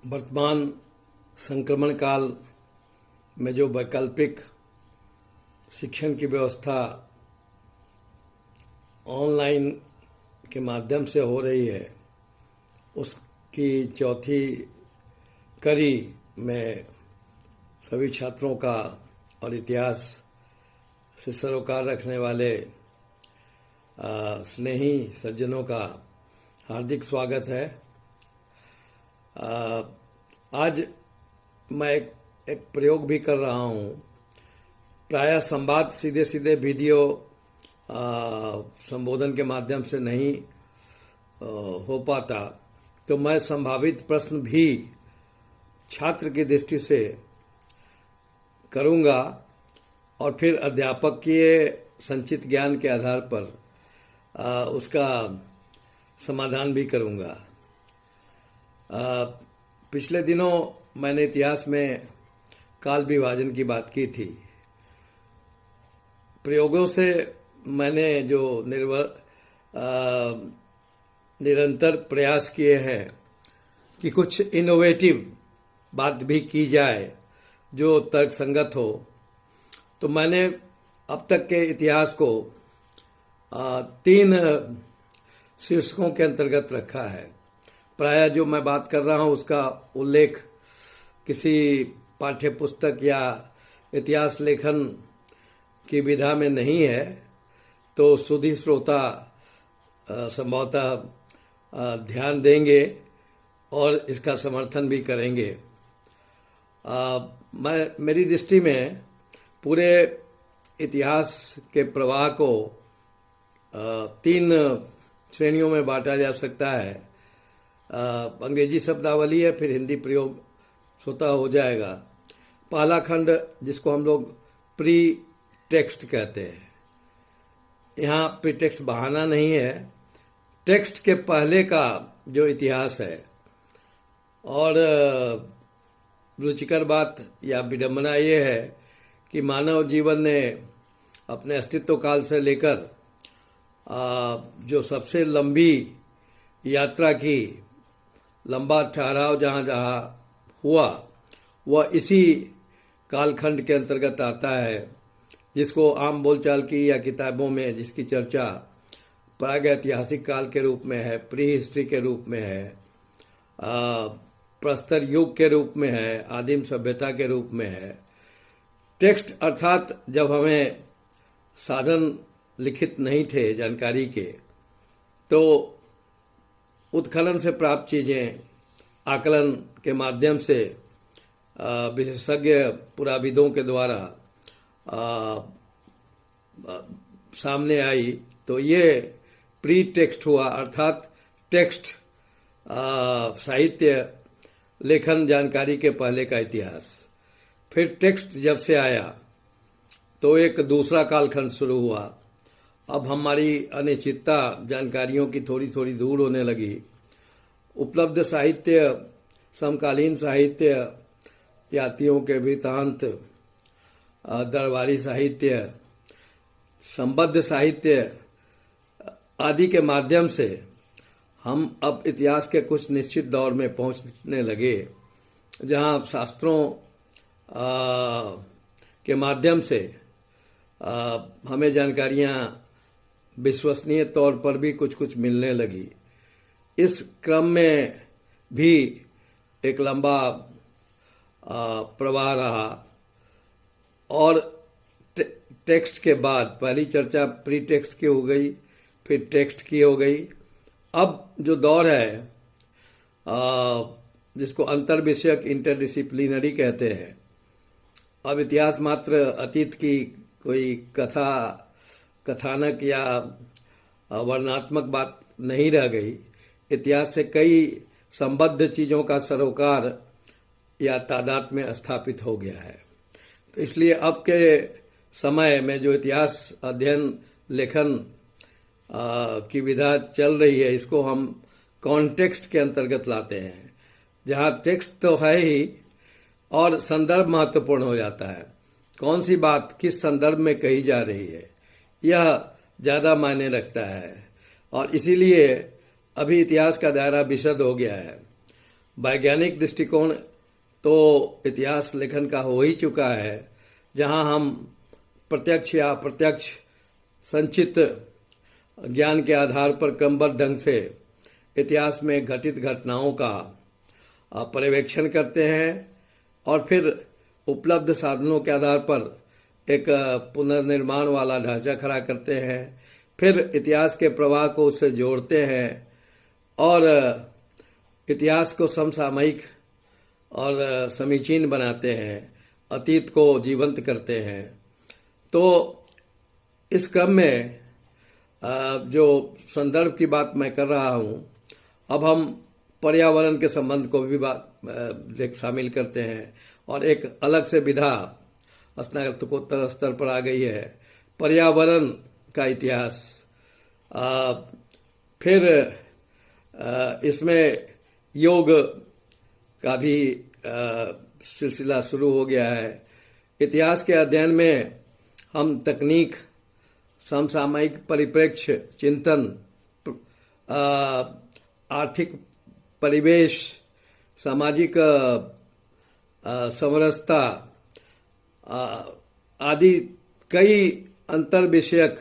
वर्तमान संक्रमण काल में जो वैकल्पिक शिक्षण की व्यवस्था ऑनलाइन के माध्यम से हो रही है, उसकी चौथी कड़ी में सभी छात्रों का और इतिहास से सरोकार रखने वाले स्नेही सज्जनों का हार्दिक स्वागत है। आज मैं एक प्रयोग भी कर रहा हूं। प्रायः संवाद सीधे सीधे वीडियो संबोधन के माध्यम से नहीं हो पाता, तो मैं संभावित प्रश्न भी छात्र की दृष्टि से करूंगा और फिर अध्यापकीय संचित ज्ञान के आधार पर उसका समाधान भी करूंगा। पिछले दिनों मैंने इतिहास में काल विभाजन की बात की थी। प्रयोगों से मैंने जो निरंतर प्रयास किए हैं कि कुछ इनोवेटिव बात भी की जाए जो तर्कसंगत हो, तो मैंने अब तक के इतिहास को 3 शीर्षकों के अंतर्गत रखा है। प्रायः जो मैं बात कर रहा हूं उसका उल्लेख किसी पाठ्य पुस्तक या इतिहास लेखन की विधा में नहीं है, तो सुधी श्रोता संभवतः ध्यान देंगे और इसका समर्थन भी करेंगे। मेरी दृष्टि में पूरे इतिहास के प्रवाह को 3 श्रेणियों में बांटा जा सकता है। अंग्रेजी शब्दावली है, फिर हिंदी प्रयोग स्वतः हो जाएगा। पहला खंड जिसको हम लोग प्री टेक्स्ट कहते हैं, यहाँ प्री टेक्स्ट बहाना नहीं है, टेक्स्ट के पहले का जो इतिहास है। और रुचिकर बात या विडंबना ये है कि मानव जीवन ने अपने अस्तित्व काल से लेकर जो सबसे लंबी यात्रा की, लंबा ठहराव जहाँ जहाँ हुआ, वह इसी कालखंड के अंतर्गत आता है, जिसको आम बोलचाल की या किताबों में जिसकी चर्चा प्रागैतिहासिक काल के रूप में है, प्री हिस्ट्री के रूप में है, प्रस्तर युग के रूप में है, आदिम सभ्यता के रूप में है। टेक्स्ट अर्थात जब हमें साधन लिखित नहीं थे जानकारी के, तो उत्खनन से प्राप्त चीजें आकलन के माध्यम से विशेषज्ञ पुराविदों के द्वारा सामने आई, तो ये प्री टेक्स्ट हुआ। अर्थात टेक्स्ट साहित्य लेखन जानकारी के पहले का इतिहास। फिर टेक्स्ट जब से आया तो एक दूसरा कालखंड शुरू हुआ। अब हमारी अनिश्चितता जानकारियों की थोड़ी थोड़ी दूर होने लगी। उपलब्ध साहित्य, समकालीन साहित्य, यातियों के वृत्तांत, दरबारी साहित्य, संबद्ध साहित्य आदि के माध्यम से हम अब इतिहास के कुछ निश्चित दौर में पहुंचने लगे, जहां शास्त्रों के माध्यम से हमें जानकारियां विश्वसनीय तौर पर भी कुछ कुछ मिलने लगी। इस क्रम में भी एक लंबा प्रवाह रहा और टेक्स्ट के बाद पहली चर्चा प्री टेक्स्ट की हो गई, फिर टेक्स्ट की हो गई। अब जो दौर है जिसको अंतर विषयक इंटरडिसिप्लिनरी कहते हैं, अब इतिहास मात्र अतीत की कोई कथानक या वर्णनात्मक बात नहीं रह गई। इतिहास से कई संबद्ध चीजों का सरोकार या तादाद में स्थापित हो गया है। तो इसलिए अब के समय में जो इतिहास अध्ययन लेखन की विधा चल रही है, इसको हम कॉन्टेक्स्ट के अंतर्गत लाते हैं, जहां टेक्स्ट तो है ही और संदर्भ महत्वपूर्ण हो जाता है। कौन सी बात किस संदर्भ में कही जा रही है, यह ज्यादा मायने रखता है। और इसीलिए अभी इतिहास का दायरा विशद हो गया है। वैज्ञानिक दृष्टिकोण तो इतिहास लेखन का हो ही चुका है, जहां हम प्रत्यक्ष या अप्रत्यक्ष संचित ज्ञान के आधार पर क्रमबद्ध ढंग से इतिहास में घटित घटनाओं का पर्यवेक्षण करते हैं और फिर उपलब्ध साधनों के आधार पर एक पुनर्निर्माण वाला ढांचा खड़ा करते हैं। फिर इतिहास के प्रवाह को उससे जोड़ते हैं और इतिहास को समसामयिक और समीचीन बनाते हैं, अतीत को जीवंत करते हैं। तो इस क्रम में जो संदर्भ की बात मैं कर रहा हूं, अब हम पर्यावरण के संबंध को भी शामिल करते हैं और एक अलग से विधा स्नातकोत्तर स्तर पर आ गई है, पर्यावरण का इतिहास। फिर इसमें योग का भी सिलसिला शुरू हो गया है। इतिहास के अध्ययन में हम तकनीक, समसामयिक परिप्रेक्ष्य, चिंतन, आर्थिक परिवेश, सामाजिक समरसता आदि कई अंतर विषयक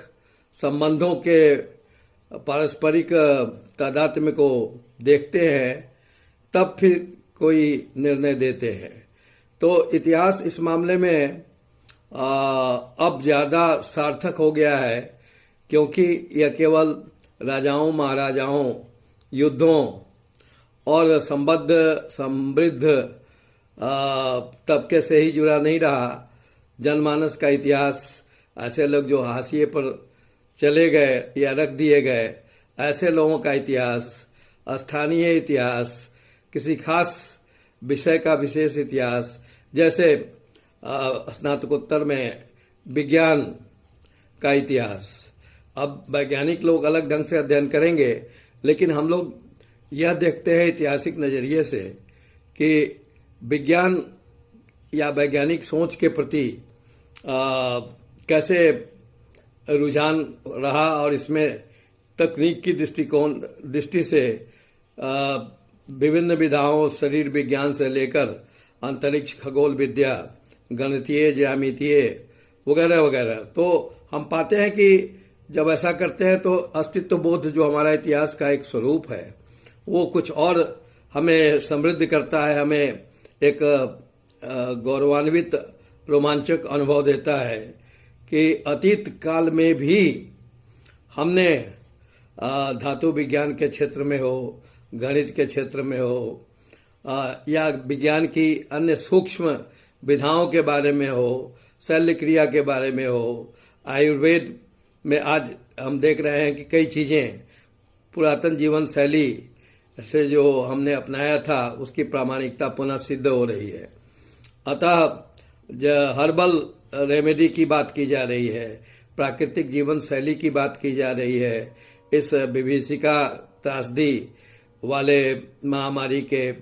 संबंधों के पारस्परिक तादात्म्य को देखते हैं, तब फिर कोई निर्णय देते हैं। तो इतिहास इस मामले में अब ज्यादा सार्थक हो गया है, क्योंकि यह केवल राजाओं, महाराजाओं, युद्धों और संबद्ध समृद्ध तबके से ही जुड़ा नहीं रहा। जनमानस का इतिहास, ऐसे लोग जो हाशिए पर चले गए या रख दिए गए, ऐसे लोगों का इतिहास, स्थानीय इतिहास, किसी खास विषय का विशेष इतिहास, जैसे स्नातकोत्तर में विज्ञान का इतिहास। अब वैज्ञानिक लोग अलग ढंग से अध्ययन करेंगे, लेकिन हम लोग यह देखते हैं ऐतिहासिक नजरिए से कि विज्ञान या वैज्ञानिक सोच के प्रति कैसे रुझान रहा और इसमें तकनीक की दृष्टि से विभिन्न विधाओं, शरीर विज्ञान से लेकर अंतरिक्ष, खगोल विद्या, गणितीय, ज्यामितीय वगैरह वगैरह। तो हम पाते हैं कि जब ऐसा करते हैं तो अस्तित्व बोध, जो हमारा इतिहास का एक स्वरूप है, वो कुछ और हमें समृद्ध करता है, हमें एक गौरवान्वित, रोमांचक अनुभव देता है कि अतीत काल में भी हमने धातु विज्ञान के क्षेत्र में हो, गणित के क्षेत्र में हो, या विज्ञान की अन्य सूक्ष्म विधाओं के बारे में हो, शल्य क्रिया के बारे में हो, आयुर्वेद में आज हम देख रहे हैं कि कई चीजें पुरातन जीवन शैली से जो हमने अपनाया था उसकी प्रामाणिकता पुनः सिद्ध हो रही है। अतः हर्बल रेमेडी की बात की जा रही है, प्राकृतिक जीवन शैली की बात की जा रही है, इस विभीषिका त्रासदी वाले महामारी के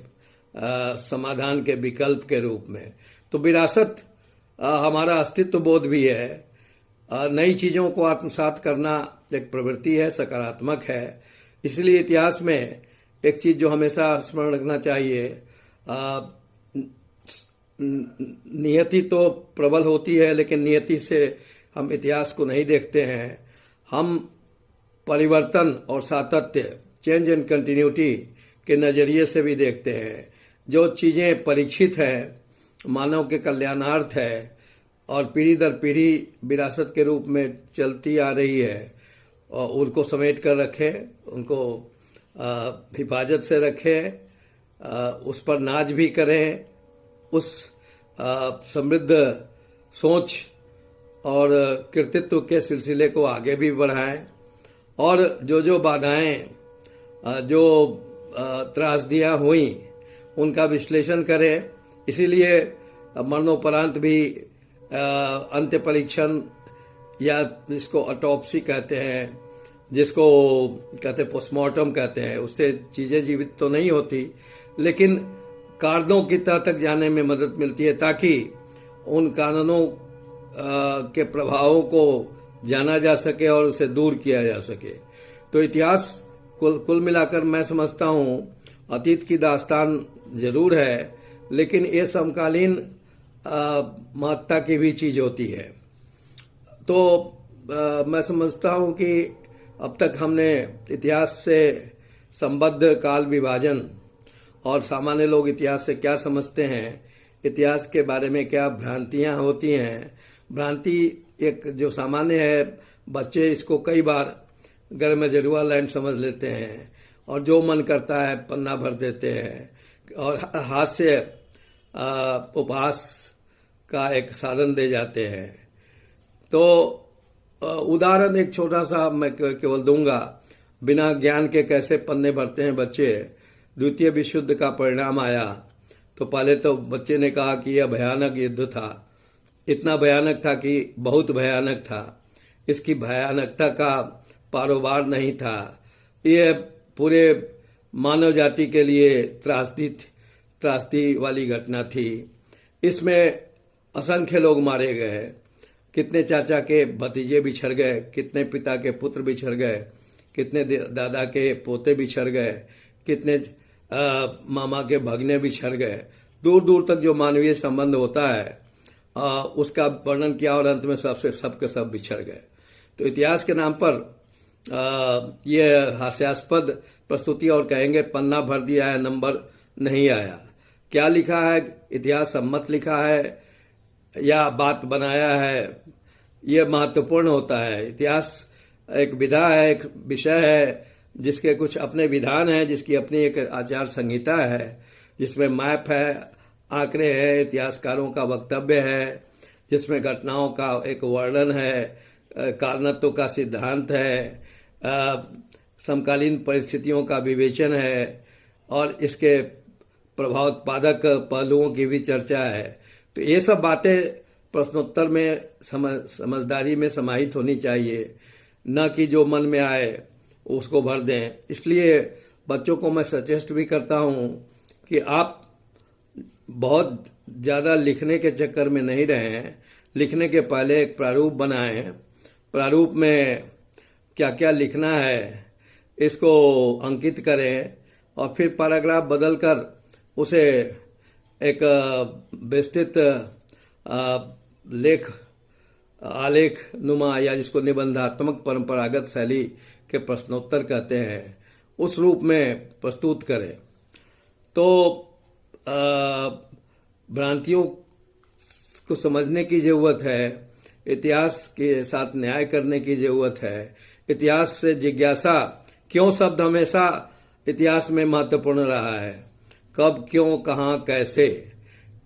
समाधान के विकल्प के रूप में। तो विरासत हमारा अस्तित्व बोध भी है, नई चीजों को आत्मसात करना एक प्रवृत्ति है, सकारात्मक है। इसलिए इतिहास में एक चीज जो हमेशा स्मरण रखना चाहिए, नियति तो प्रबल होती है, लेकिन नियति से हम इतिहास को नहीं देखते हैं। हम परिवर्तन और सातत्य, चेंज एंड कंटिन्यूटी के नजरिए से भी देखते हैं। जो चीजें परीक्षित हैं, मानव के कल्याणार्थ है और पीढ़ी दर पीढ़ी विरासत के रूप में चलती आ रही है, और उनको समेट कर रखें, उनको हिफाजत से रखें, उस पर नाज भी करें, उस समृद्ध सोच और कृतित्व के सिलसिले को आगे भी बढ़ाएं, और जो बाधाएं, जो त्रासदियां हुई, उनका विश्लेषण करें। इसीलिए मरणोपरांत भी अंत्य परीक्षण, या जिसको ऑटोप्सी कहते हैं, जिसको कहते पोस्टमार्टम कहते हैं, उससे चीजें जीवित तो नहीं होती, लेकिन कारणों की तह तक जाने में मदद मिलती है, ताकि उन कारणों के प्रभावों को जाना जा सके और उसे दूर किया जा सके। तो इतिहास कुल मिलाकर मैं समझता हूँ अतीत की दास्तान जरूर है, लेकिन ये समकालीन महत्ता की भी चीज होती है। तो मैं समझता हूं कि अब तक हमने इतिहास से संबद्ध काल विभाजन और सामान्य लोग इतिहास से क्या समझते हैं, इतिहास के बारे में क्या भ्रांतियां होती हैं। भ्रांति एक जो सामान्य है, बच्चे इसको कई बार घर में जरुआ लैंड समझ लेते हैं और जो मन करता है पन्ना भर देते हैं और हाथ से उपहास का एक साधन दे जाते हैं। तो उदाहरण एक छोटा सा मैं केवल दूंगा, बिना ज्ञान के कैसे पन्ने भरते हैं बच्चे। द्वितीय विश्व युद्ध का परिणाम आया तो पहले तो बच्चे ने कहा कि यह भयानक युद्ध था, इतना भयानक था कि बहुत भयानक था, इसकी भयानकता का पारोवार नहीं था, यह पूरे मानव जाति के लिए त्रासदी वाली घटना थी। इसमें असंख्य लोग मारे गए, कितने चाचा के भतीजे बिछड़ गए, कितने पिता के पुत्र बिछड़ गए, कितने दादा के पोते बिछड़ गए, कितने मामा के भगने बिछड़ गए। दूर दूर तक जो मानवीय संबंध होता है उसका वर्णन किया और अंत में सबके सब बिछड़ गए। तो इतिहास के नाम पर ये हास्यास्पद प्रस्तुति और कहेंगे पन्ना भर दिया है, नंबर नहीं आया। क्या लिखा है, इतिहास सम्मत लिखा है या बात बनाया है, ये महत्वपूर्ण होता है। इतिहास एक विधा है, एक विषय है जिसके कुछ अपने विधान हैं, जिसकी अपनी एक आचार संहिता है, जिसमें मैप है, आंकड़े हैं, इतिहासकारों का वक्तव्य है, जिसमें घटनाओं का एक वर्णन है, कारणत्व का सिद्धांत है, समकालीन परिस्थितियों का विवेचन है और इसके प्रभावोत्पादक पहलुओं की भी चर्चा है। तो ये सब बातें प्रश्नोत्तर में समझदारी में समाहित होनी चाहिए, न कि जो मन में आए उसको भर दें। इसलिए बच्चों को मैं सजेस्ट भी करता हूं कि आप बहुत ज्यादा लिखने के चक्कर में नहीं रहें। लिखने के पहले एक प्रारूप बनाएं, प्रारूप में क्या क्या लिखना है इसको अंकित करें और फिर पैराग्राफ बदलकर उसे एक विस्तृत आलेख नुमा या जिसको निबंधात्मक परंपरागत शैली के प्रश्नोत्तर कहते हैं, उस रूप में प्रस्तुत करें। तो भ्रांतियों को समझने की जरूरत है, इतिहास के साथ न्याय करने की जरूरत है। इतिहास से जिज्ञासा, क्यों शब्द हमेशा इतिहास में महत्वपूर्ण रहा है, कब, क्यों, कहां, कैसे,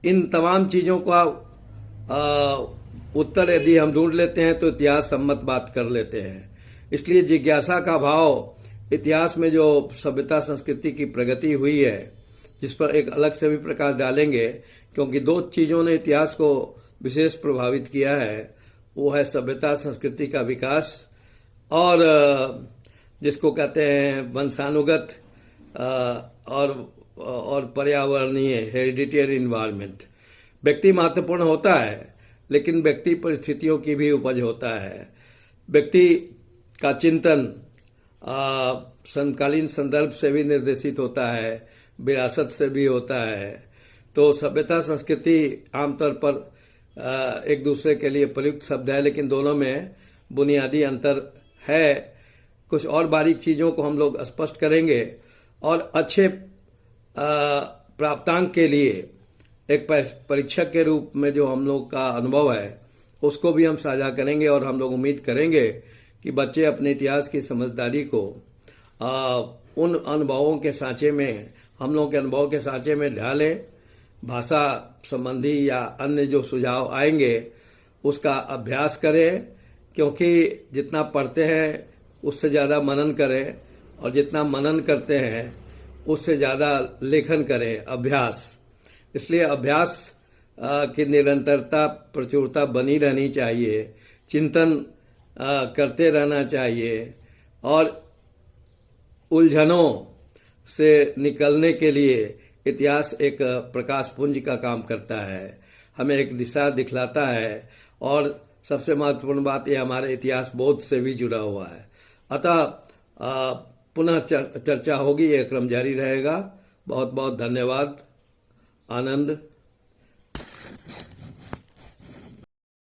इन तमाम चीजों का उत्तर यदि हम ढूंढ लेते हैं तो इतिहास सम्मत बात कर लेते हैं। इसलिए जिज्ञासा का भाव इतिहास में जो सभ्यता संस्कृति की प्रगति हुई है, जिस पर एक अलग से भी प्रकाश डालेंगे, क्योंकि दो चीजों ने इतिहास को विशेष प्रभावित किया है। वो है सभ्यता संस्कृति का विकास और जिसको कहते हैं वंशानुगत और पर्यावरणीय हेरिडिटरी इन्वायरमेंट। व्यक्ति महत्वपूर्ण होता है, लेकिन व्यक्ति परिस्थितियों की भी उपज होता है। व्यक्ति का चिंतन समकालीन संदर्भ से भी निर्देशित होता है, विरासत से भी होता है। तो सभ्यता संस्कृति आमतौर पर एक दूसरे के लिए प्रयुक्त शब्द है, लेकिन दोनों में बुनियादी अंतर है। कुछ और बारीक चीजों को हम लोग स्पष्ट करेंगे और अच्छे प्राप्तांक के लिए एक परीक्षक के रूप में जो हम लोग का अनुभव है उसको भी हम साझा करेंगे और हम लोग उम्मीद करेंगे कि बच्चे अपने इतिहास की समझदारी को उन अनुभवों के सांचे में, हम लोगों के अनुभव के सांचे में ढालें। भाषा संबंधी या अन्य जो सुझाव आएंगे उसका अभ्यास करें, क्योंकि जितना पढ़ते हैं उससे ज्यादा मनन करें और जितना मनन करते हैं उससे ज्यादा लेखन करें, अभ्यास। इसलिए अभ्यास की निरंतरता, प्रचुरता बनी रहनी चाहिए, चिंतन करते रहना चाहिए और उलझनों से निकलने के लिए इतिहास एक प्रकाश पुंज का काम करता है, हमें एक दिशा दिखलाता है और सबसे महत्वपूर्ण बात यह हमारे इतिहास बोध से भी जुड़ा हुआ है। अतः पुनः चर्चा होगी, यह क्रम जारी रहेगा। बहुत बहुत धन्यवाद। आनंद,